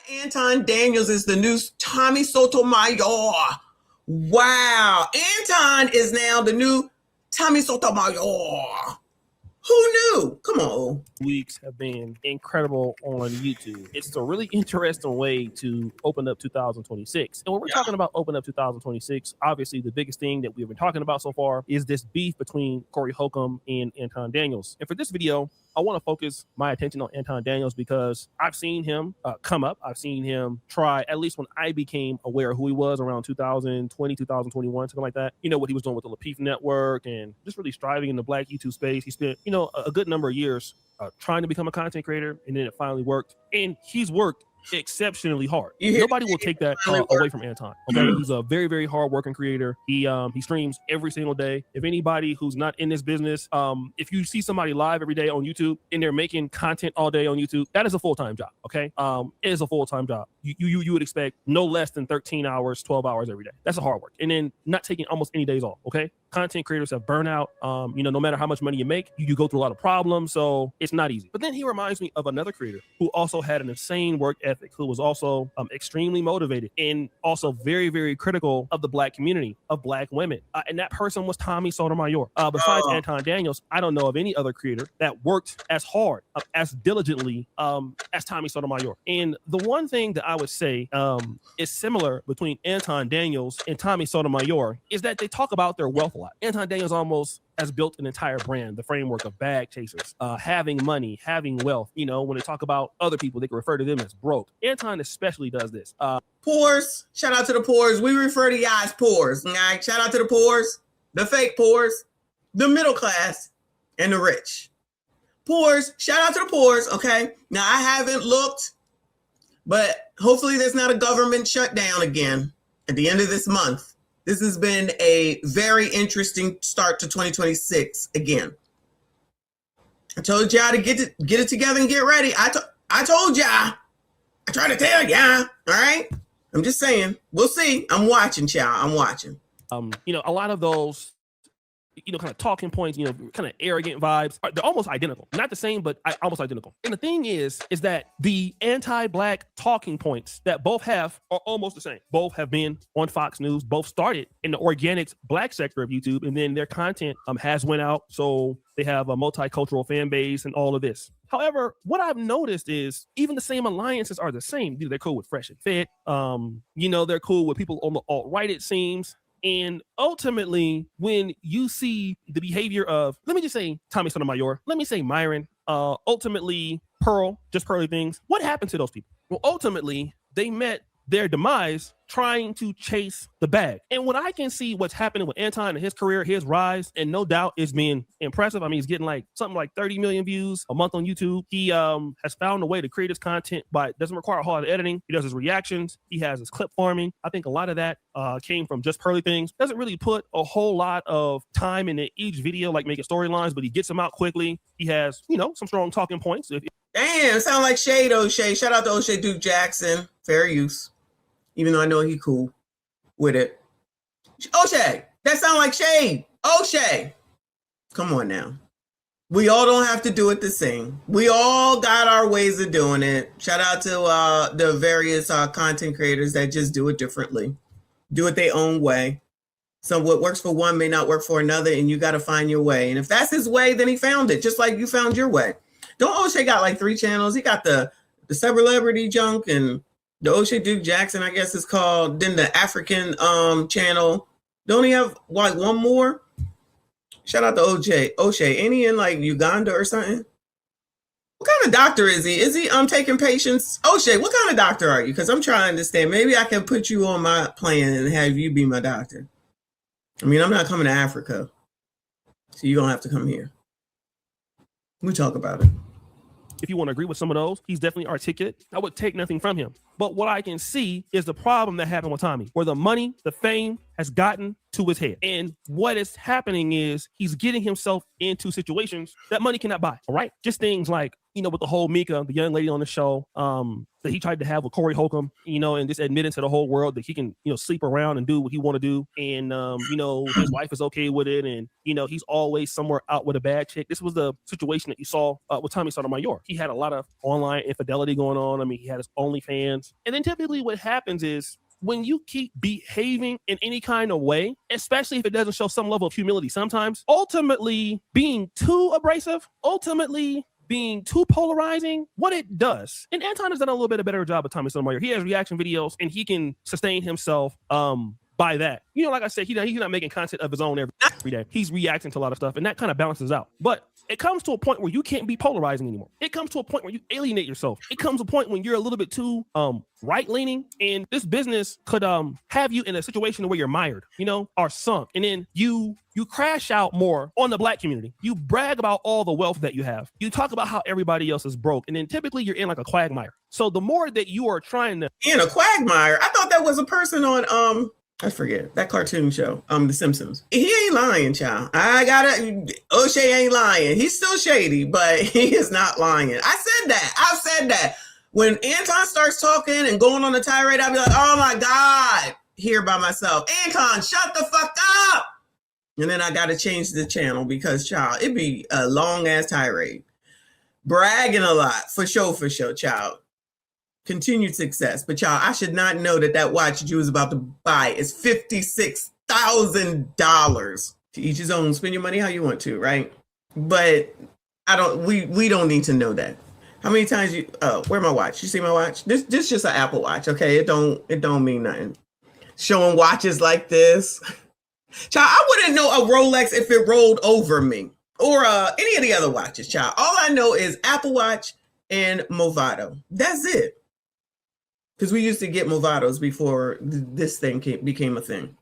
Anton Daniels is the new Tommy Sotomayor. Wow. Anton is now the new Tommy Sotomayor. Who knew? Come on. Weeks have been incredible on YouTube. It's a really interesting way to open up 2026. And when we're talking about open up 2026, obviously the biggest thing that we've been talking about so far is this beef between Corey Holcomb and Anton Daniels. And for this video, I want to focus my attention on Anton Daniels because I've seen him come up. I've seen him try, at least when I became aware of who he was around 2020, 2021, something like that. You know, what he was doing with the LaPeef Network and just really striving in the Black YouTube space. He spent, you know, a good number of years trying to become a content creator, and then it finally worked. And he's worked exceptionally hard. Nobody will take that away from Anton. Okay, he's a very, very hard working creator. He streams every single day. If anybody who's not in this business, if you see somebody live every day on YouTube and they're making content all day on YouTube, that is a full-time job. Okay, it is a full-time job. You would expect no less than 13 hours, 12 hours every day. That's a hard work, and then not taking almost any days off. Okay, content creators have burnout. You know, no matter how much money you make, you go through a lot of problems, so it's not easy. But then he reminds me of another creator who also had an insane work ethic, who was also extremely motivated and also very, very critical of the Black community, of Black women. And that person was Tommy Sotomayor. Besides Anton Daniels, I don't know of any other creator that worked as hard, as diligently as Tommy Sotomayor. And the one thing that I would say is similar between Anton Daniels and Tommy Sotomayor is that they talk about their wealth a lot. Anton Daniels almost has built an entire brand, the framework of bag chasers, having money, having wealth. You know, when they talk about other people, they can refer to them as broke. Anton especially does this. Poors, shout out to the poors. We refer to y'all as poors. All right? Shout out to the poors, the fake poors, the middle class, and the rich. Poors, shout out to the poors, okay? Now, I haven't looked, but hopefully there's not a government shutdown again at the end of this month. This has been a very interesting start to 2026 again. I told y'all to get it together and get ready. I told y'all. I tried to tell y'all. All right. I'm just saying. We'll see. I'm watching, y'all. I'm watching. You know, a lot of those, you know, kind of talking points, you know, kind of arrogant vibes, they're almost identical. Not the same, but almost identical. And the thing is that the anti-Black talking points that both have are almost the same. Both have been on Fox News. Both started in the organic Black sector of YouTube, and then their content has went out. So they have a multicultural fan base and all of this. However, what I've noticed is even the same alliances are the same. They're cool with Fresh and Fit. You know, they're cool with people on the alt-right, it seems. And ultimately, when you see the behavior of, let me just say Tommy Sotomayor, let me say Myron, ultimately Pearl, just Pearly Things, what happened to those people? Well, ultimately, they met their demise trying to chase the bag. And when I can see what's happening with Anton and his career, his rise, and no doubt it's been impressive. I mean, he's getting like something like 30 million views a month on YouTube. He has found a way to create his content, but doesn't require a whole lot of editing. He does his reactions. He has his clip farming. I think a lot of that came from just Pearly Things. Doesn't really put a whole lot of time into each video, like making storylines, but he gets them out quickly. He has, you know, some strong talking points. Damn, sound like Shade O'Shea. Shout out to O'Shea Duke Jackson. Fair use. Even though I know he cool with it. O'Shea, that sound like Shade. O'Shea. Come on now. We all don't have to do it the same. We all got our ways of doing it. Shout out to the various content creators that just do it differently. Do it their own way. So what works for one may not work for another, and you got to find your way. And if that's his way, then he found it, just like you found your way. Don't O'Shea got like 3 channels? He got the celebrity junk and the O'Shea Duke Jackson, I guess it's called. Then the African channel. Don't he have like one more? Shout out to O'Shea. Ain't he in like Uganda or something? What kind of doctor is he? Is he taking patients? O'Shea, what kind of doctor are you? Because I'm trying to understand. Maybe I can put you on my plan and have you be my doctor. I mean, I'm not coming to Africa, so you're gonna have to come here. We talk about it. If you want to agree with some of those, he's definitely articulate. I would take nothing from him. But what I can see is the problem that happened with Tommy, where the money, the fame has gotten to his head. And what is happening is he's getting himself into situations that money cannot buy. All right. Just things like, you know, with the whole Mika, the young lady on the show, that he tried to have with Corey Holcomb, you know, and just admitting to the whole world that he can, you know, sleep around and do what he want to do. And, you know, his wife is okay with it. And, you know, he's always somewhere out with a bad chick. This was the situation that you saw with Tommy Sotomayor. He had a lot of online infidelity going on. I mean, he had his OnlyFans. business. And then typically what happens is when you keep behaving in any kind of way, especially if it doesn't show some level of humility sometimes, ultimately being too abrasive, ultimately being too polarizing, what it does. And Anton has done a little bit of better job of Tommy Sotomayor. He has reaction videos and he can sustain himself by that. You know, like I said, he's not making content of his own every day. He's reacting to a lot of stuff and that kind of balances out. But it comes to a point where you can't be polarizing anymore. It comes to a point where you alienate yourself. It comes to a point when you're a little bit too right-leaning, and this business could have you in a situation where you're mired, you know, or sunk, and then you crash out more on the Black community. You brag about all the wealth that you have. You talk about how everybody else is broke, and then typically you're in like a quagmire. So the more that you are trying to in a quagmire, I thought that was a person on I forget that cartoon show, The Simpsons. He ain't lying, child. O'Shea ain't lying. He's still shady, but he is not lying. I've said that. When Anton starts talking and going on a tirade, I'll be like, oh my God, here by myself. Anton, shut the fuck up. And then I got to change the channel because, child, it'd be a long ass tirade. Bragging a lot, for sure, child. Continued success. But y'all, I should not know that watch that you was about to buy is $56,000. To each his own. Spend your money how you want to, right? But we don't need to know that. How many times where my watch? You see my watch? This just an Apple Watch, okay? It don't mean nothing. Showing watches like this. Child, I wouldn't know a Rolex if it rolled over me. Or any of the other watches, child. All I know is Apple Watch and Movado. That's it. Because we used to get Movados before this thing became a thing.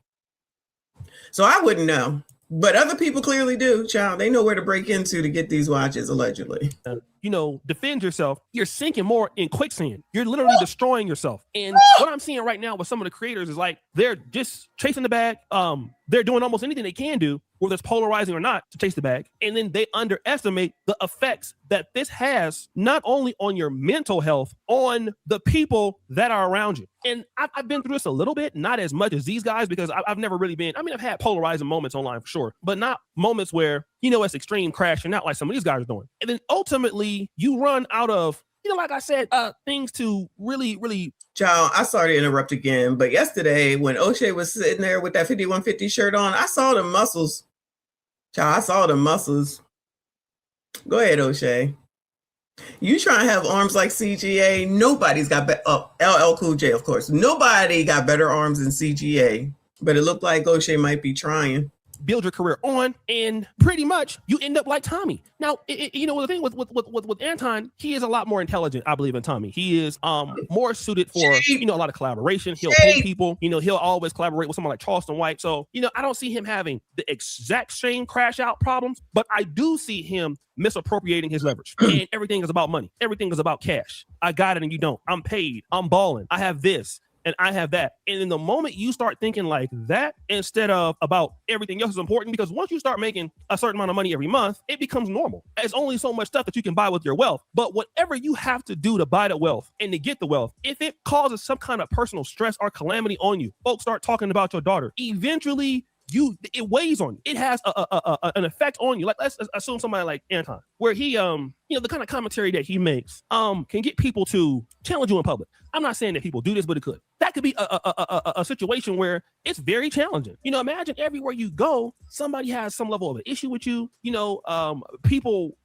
So I wouldn't know. But other people clearly do, child. They know where to break into to get these watches, allegedly. You know, defend yourself. You're sinking more in quicksand. You're literally destroying yourself. And what I'm seeing right now with some of the creators is like, they're just chasing the bag. They're doing almost anything they can do, whether it's polarizing or not, to chase the bag. And then they underestimate the effects that this has, not only on your mental health, on the people that are around you. And I've been through this a little bit, not as much as these guys, because I've never really been, I've had polarizing moments online for sure, but not moments where, you know, it's extreme crashing out like some of these guys are doing. And then ultimately you run out of, you know, like I said, things to really. Child, I sorry to interrupt again, but yesterday when O'Shea was sitting there with that 5150 shirt on, I saw the muscles. Child, I saw the muscles. Go ahead, O'Shea. You try and have arms like CGA. Nobody's got LL Cool J, of course. Nobody got better arms than CGA, but it looked like O'Shea might be trying. Build your career on, and pretty much you end up like Tommy. Now, you know, the thing with Anton, he is a lot more intelligent, I believe, than Tommy. He is more suited for, you know, a lot of collaboration. He'll pay people. You know, he'll always collaborate with someone like Charleston White. So, you know, I don't see him having the exact same crash out problems, but I do see him misappropriating his leverage. And everything is about money. Everything is about cash. I got it and you don't. I'm paid. I'm balling. I have this. And I have that. And in the moment you start thinking like that, instead of about everything else is important, because once you start making a certain amount of money every month, it becomes normal. There's only so much stuff that you can buy with your wealth. But whatever you have to do to buy the wealth and to get the wealth, if it causes some kind of personal stress or calamity on you, folks start talking about your daughter. Eventually, it weighs on you. It has an effect on you. Like, let's assume somebody like Anton, where he, you know, the kind of commentary that he makes, can get people to challenge you in public. I'm not saying that people do this, but it could. That could be a situation where it's very challenging. You know, imagine everywhere you go, somebody has some level of an issue with you. You know, people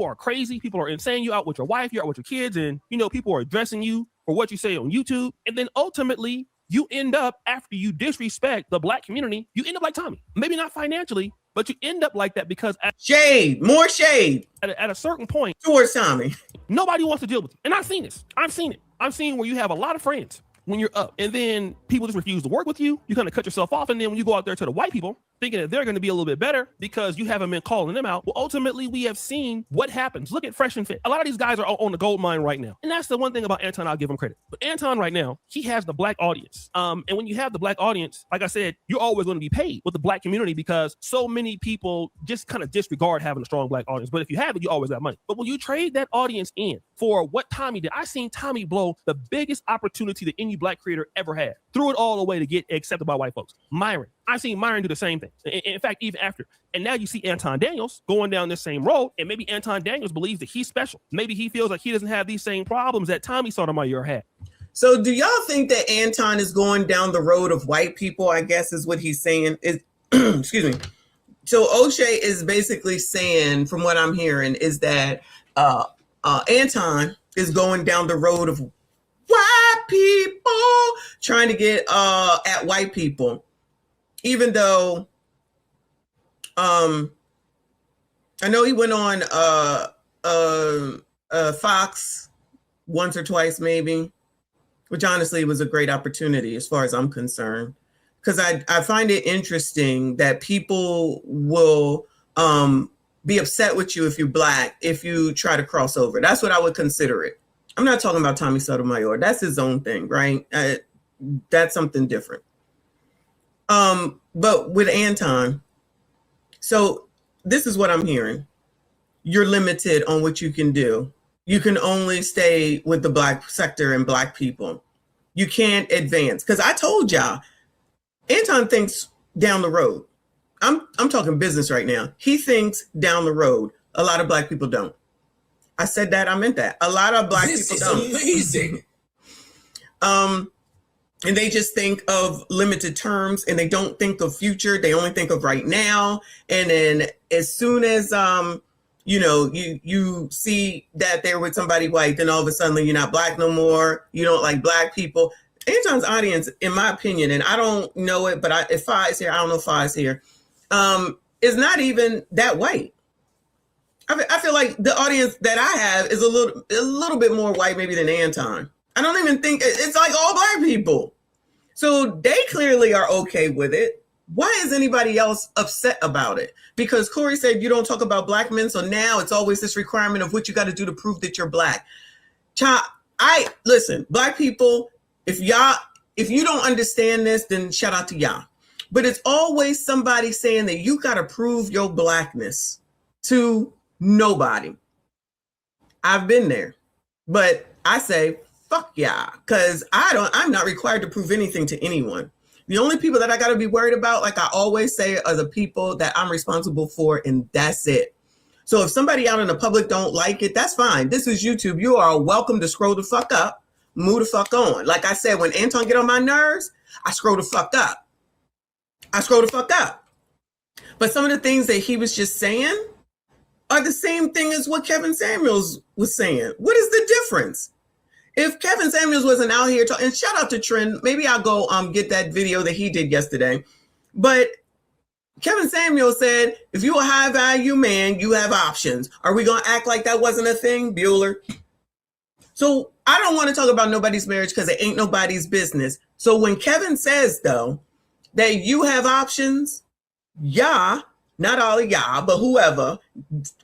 are crazy. People are insane. You out with your wife, you're out with your kids, and, you know, people are addressing you for what you say on YouTube. And then ultimately, you end up, after you disrespect the Black community, you end up like Tommy. Maybe not financially, but you end up like that because more shade at a certain point towards Tommy. Nobody wants to deal with you. And I've seen this. I've seen it. I've seen where you have a lot of friends when you're up, and then people just refuse to work with you. You kind of cut yourself off, and then when you go out there to the white people, thinking that they're going to be a little bit better because you haven't been calling them out. Well, ultimately, we have seen what happens. Look at Fresh and Fit. A lot of these guys are on the gold mine right now. And that's the one thing about Anton, I'll give him credit. But Anton right now, he has the Black audience. And when you have the Black audience, like I said, you're always going to be paid with the Black community because so many people just kind of disregard having a strong Black audience. But if you have it, you always got money. But when you trade that audience in for what Tommy did, I seen Tommy blow the biggest opportunity that any Black creator ever had. Threw it all away to get accepted by white folks. Myron. I've seen Myron do the same thing. In fact, even after. And now you see Anton Daniels going down this same road, and maybe Anton Daniels believes that he's special. Maybe he feels like he doesn't have these same problems that Tommy Sotomayor had. So do y'all think that Anton is going down the road of white people, I guess is what he's saying? Excuse me. So O'Shea is basically saying, from what I'm hearing, is that Anton is going down the road of white people, trying to get at white people, even though I know he went on Fox once or twice, maybe, which honestly was a great opportunity as far as I'm concerned, because I find it interesting that people will be upset with you if you're Black, if you try to cross over. That's what I would consider it. I'm not talking about Tommy Sotomayor. That's his own thing, right? That's something different. But with Anton, so this is what I'm hearing. You're limited on what you can do. You can only stay with the Black sector and Black people. You can't advance. Because I told y'all, Anton thinks down the road. I'm talking business right now. He thinks down the road. A lot of Black people don't. I said that, I meant that. A lot of Black people don't. This is amazing. And they just think of limited terms, and they don't think of future. They only think of right now. And then as soon as you see that they're with somebody white, then all of a sudden you're not Black no more. You don't like Black people. Anton's audience, in my opinion, and I don't know it, but if Fa is here, I don't know if Fa is here, is not even that white. I feel like the audience that I have is a little bit more white maybe than Anton. I don't even think it's like all Black people. So they clearly are okay with it. Why is anybody else upset about it? Because Corey said you don't talk about Black men, so now it's always this requirement of what you got to do to prove that you're Black. Listen, Black people, if you don't understand this, then shout out to y'all. But it's always somebody saying that you got to prove your Blackness to nobody. I've been there, but I say, fuck yeah, because I'm not required to prove anything to anyone. The only people that I got to be worried about, like I always say, are the people that I'm responsible for, and that's it. So if somebody out in the public don't like it, that's fine. This is YouTube. You are welcome to scroll the fuck up, move the fuck on. Like I said, when Anton get on my nerves, I scroll the fuck up. But some of the things that he was just saying are the same thing as what Kevin Samuels was saying. What is the difference? If Kevin Samuels wasn't out here talking, and shout out to Trend, maybe I'll go get that video that he did yesterday. But Kevin Samuels said, if you're a high value man, you have options. Are we going to act like that wasn't a thing, Bueller? So I don't want to talk about nobody's marriage because it ain't nobody's business. So when Kevin says, though, that you have options, yeah, not all of y'all, but whoever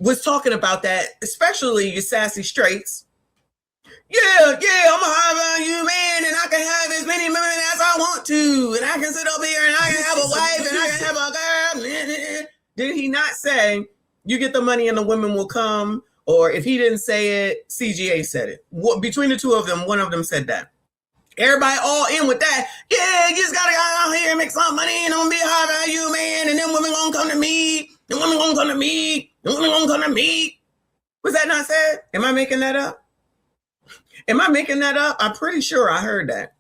was talking about that, especially you sassy straights. Yeah, I'm a high value man and I can have as many women as I want to. And I can sit up here and I can have a wife and I can have a girl. Did he not say, you get the money and the women will come? Or if he didn't say it, CGA said it. Between the two of them, one of them said that. Everybody all in with that. Yeah, you just gotta go out here and make some money and I'm gonna be a high value man and then women gonna come to me. And women gonna come to me. And women gonna come to me. Was that not said? Am I making that up? I'm pretty sure I heard that.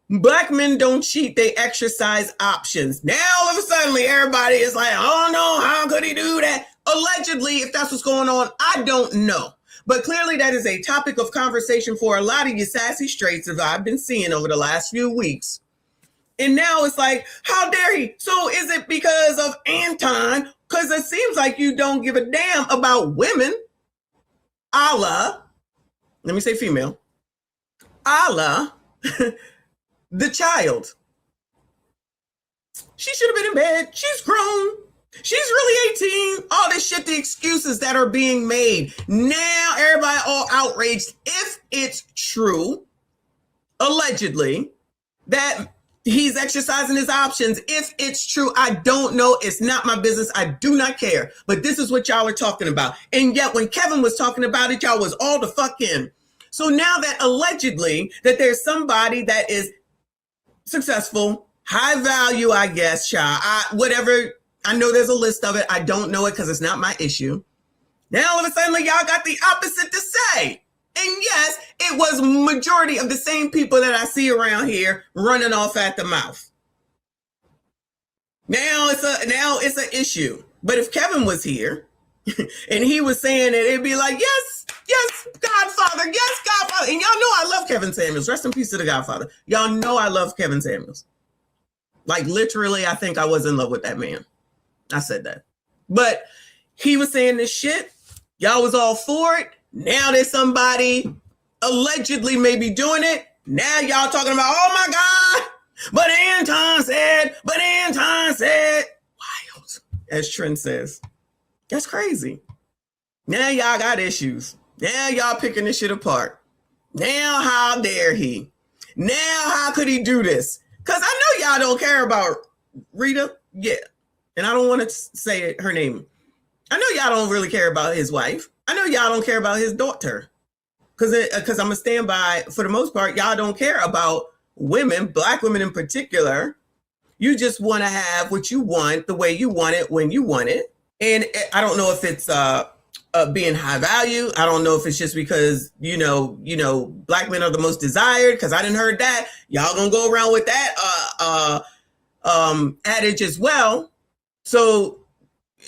Black men don't cheat, they exercise options. Now all of a sudden everybody is like, oh no, how could he do that? Allegedly, if that's what's going on, I don't know. But clearly that is a topic of conversation for a lot of you sassy straights that I've been seeing over the last few weeks. And now it's like, how dare he? So is it because of Anton? Because it seems like you don't give a damn about women. Allah, let me say female. Allah, the child. She should have been in bed. She's grown. She's really 18. All this shit, the excuses that are being made. Now everybody all outraged. If it's true, allegedly, that he's exercising his options. If it's true, I don't know. It's not my business. I do not care. But this is what y'all are talking about. And yet when Kevin was talking about it, y'all was all the fuck in. So now that allegedly that there's somebody that is successful, high value, I guess, child, whatever. I know there's a list of it. I don't know it because it's not my issue. Now all of a sudden, y'all got the opposite to say. And yes, it was majority of the same people that I see around here running off at the mouth. Now it's an issue. But if Kevin was here and he was saying it, it'd be like, yes, Godfather, yes, Godfather. And y'all know I love Kevin Samuels. Rest in peace to the Godfather. Y'all know I love Kevin Samuels. Like literally, I think I was in love with that man. I said that. But he was saying this shit. Y'all was all for it. Now there's somebody allegedly maybe doing it. Now y'all talking about, oh my God, but Anton said. Wild, as Trent says. That's crazy. Now y'all got issues. Now y'all picking this shit apart. Now how dare he? Now how could he do this? Because I know y'all don't care about Rita. Yeah. And I don't want to say her name. I know y'all don't really care about his wife. I know y'all don't care about his daughter. Because I'm going to stand by, for the most part, y'all don't care about women, Black women in particular. You just want to have what you want, the way you want it, when you want it. And I don't know if it's being high value. I don't know if it's just because, you know, Black men are the most desired, because I didn't heard that. Y'all going to go around with that adage as well. So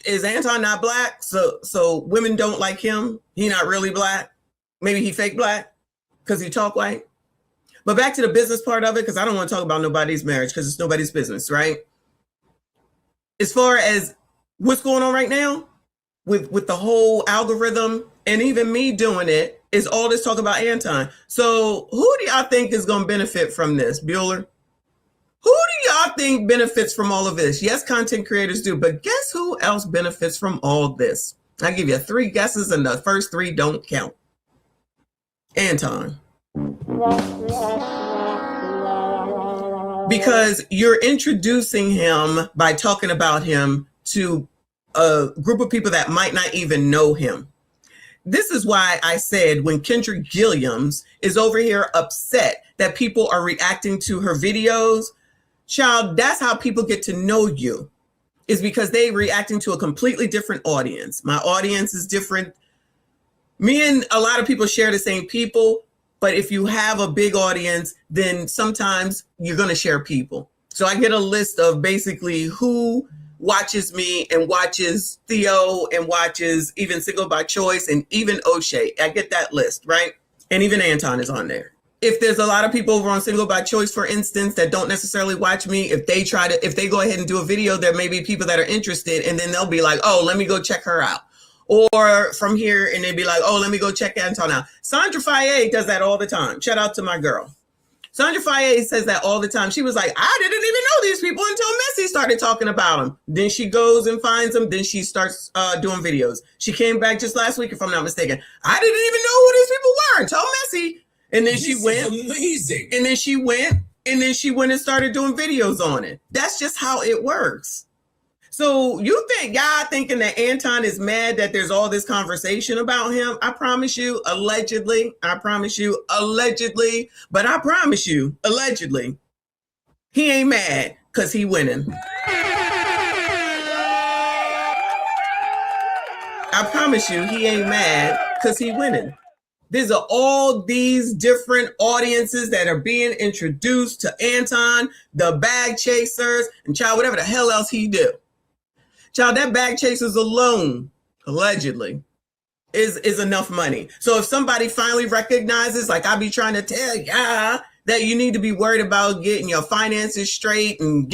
is Anton not Black? So women don't like him? He not really Black? Maybe he fake Black because he talk white? But back to the business part of it, because I don't want to talk about nobody's marriage because it's nobody's business, right? As far as what's going on right now with the whole algorithm and even me doing it, is all this talk about Anton. So who do y'all think is going to benefit from this, Bueller? Who do y'all think benefits from all of this? Yes, content creators do, but guess who else benefits from all this? I give you 3 guesses and the first 3 don't count. Anton. Because you're introducing him by talking about him to a group of people that might not even know him. This is why I said when Kendra Gilliams is over here upset that people are reacting to her videos, child, that's how people get to know you, is because they reacting to a completely different audience. My audience is different. Me and a lot of people share the same people, but if you have a big audience, then sometimes you're going to share people. So I get a list of basically who watches me and watches Theo and watches even Single by Choice and even O'Shea. I get that list, right? And even Anton is on there. If there's a lot of people over on Single by Choice, for instance, that don't necessarily watch me, if they go ahead and do a video, there may be people that are interested, and then they'll be like, oh, let me go check her out. Or from here, and they'd be like, oh, let me go check Anton out. Sandra Faye does that all the time. Shout out to my girl. Sandra Faye says that all the time. She was like, I didn't even know these people until Messy started talking about them. Then she goes and finds them. Then she starts doing videos. She came back just last week, if I'm not mistaken. I didn't even know who these people were until Messy. And then she went. Amazing. And then she went and started doing videos on it. That's just how it works. So you think y'all thinking that Anton is mad that there's all this conversation about him? I promise you, allegedly, but I promise you, allegedly, he ain't mad because he winning. I promise you, he ain't mad because he winning. These are all these different audiences that are being introduced to Anton, the bag chasers, and child, whatever the hell else he do. Child, that bag chasers alone, allegedly, is enough money. So if somebody finally recognizes, like I be trying to tell ya, that you need to be worried about getting your finances straight and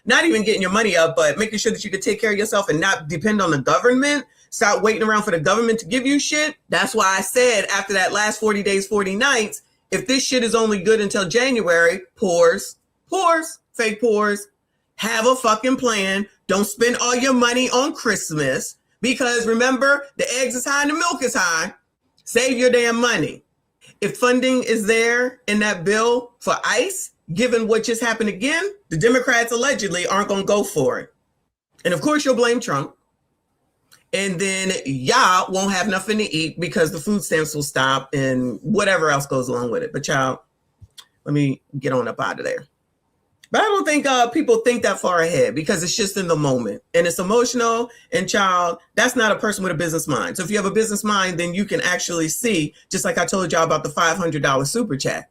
not even getting your money up, but making sure that you can take care of yourself and not depend on the government. Stop waiting around for the government to give you shit. That's why I said after that last 40 days, 40 nights, if this shit is only good until January, fake pores, have a fucking plan. Don't spend all your money on Christmas because remember, the eggs is high and the milk is high. Save your damn money. If funding is there in that bill for ICE, given what just happened again, the Democrats allegedly aren't going to go for it. And of course, you'll blame Trump. And then y'all won't have nothing to eat because the food stamps will stop and whatever else goes along with it. But y'all, let me get on up out of there. But I don't think people think that far ahead because it's just in the moment and it's emotional. And child, that's not a person with a business mind. So if you have a business mind, then you can actually see, just like I told y'all about the $500 super chat.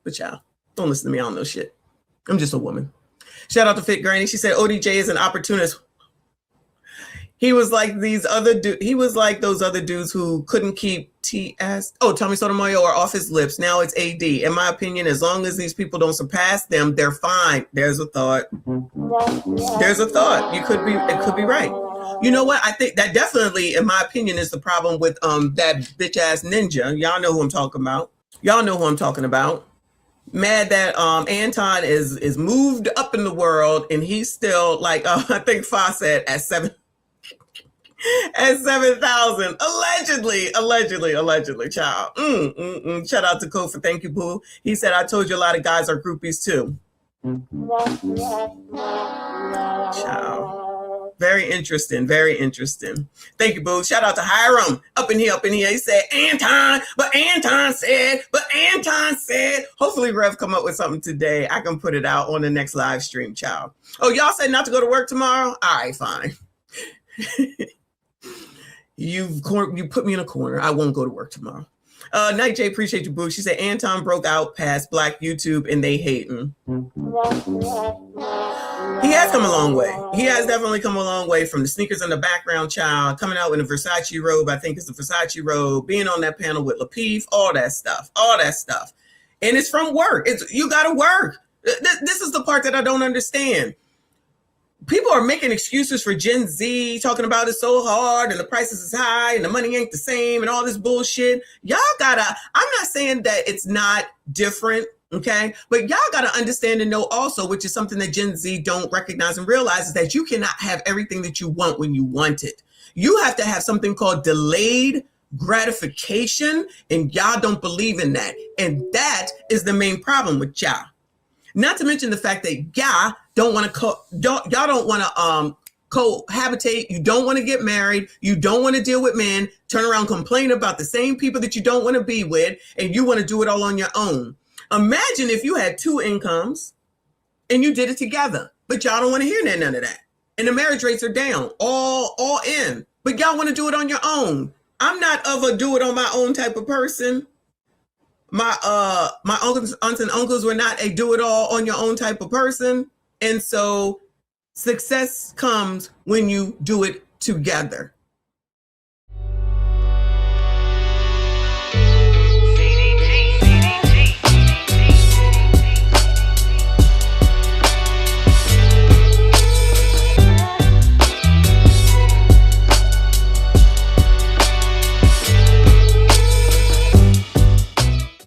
But child, don't listen to me. I don't know shit. I'm just a woman. Shout out to Fit Granny. She said ODJ is an opportunist. He was like these other he was like those other dudes who couldn't keep Tommy Sotomayor off his lips. Now it's AD. In my opinion, as long as these people don't surpass them, they're fine. There's a thought. There's a thought. It could be right. You know what? I think that definitely, in my opinion, is the problem with that bitch ass ninja. Y'all know who I'm talking about. Y'all know who I'm talking about. Mad that Anton is moved up in the world and he's still like I think Fawcett at 7,000 allegedly child. Shout out to Kofa. Thank you, boo. He said, I told you a lot of guys are groupies too. Child. Very interesting. Thank you, boo. Shout out to Hiram up in here. He said Anton, but Anton said. Hopefully Rev come up with something today. I can put it out on the next live stream, child. Oh, y'all said not to go to work tomorrow? All right, fine. You put me in a corner. I won't go to work tomorrow. Night J, appreciate you, boo. She said Anton broke out past Black YouTube and they hate him. He has come a long way. He has definitely come a long way from the sneakers in the background, child, coming out in a Versace robe. I think it's the Versace robe, being on that panel with Lapeef, all that stuff. And it's from work. You got to work. This is the part that I don't understand. People are making excuses for Gen Z, talking about it's so hard and the prices is high and the money ain't the same and all this bullshit. Y'all gotta, I'm not saying that it's not different, okay? But y'all gotta understand and know also, which is something that Gen Z don't recognize and realize, is that you cannot have everything that you want when you want it. You have to have something called delayed gratification, and y'all don't believe in that. And that is the main problem with y'all. Not to mention the fact that y'all don't want to cohabitate. You don't want to get married. You don't want to deal with men. Turn around, complain about the same people that you don't want to be with, and you want to do it all on your own. Imagine if you had two incomes and you did it together, but y'all don't want to hear none of that. And the marriage rates are down, all in. But y'all want to do it on your own. I'm not of a do it on my own type of person. My uncles, aunts, and uncles were not a do it all on your own type of person. And so success comes when you do it together.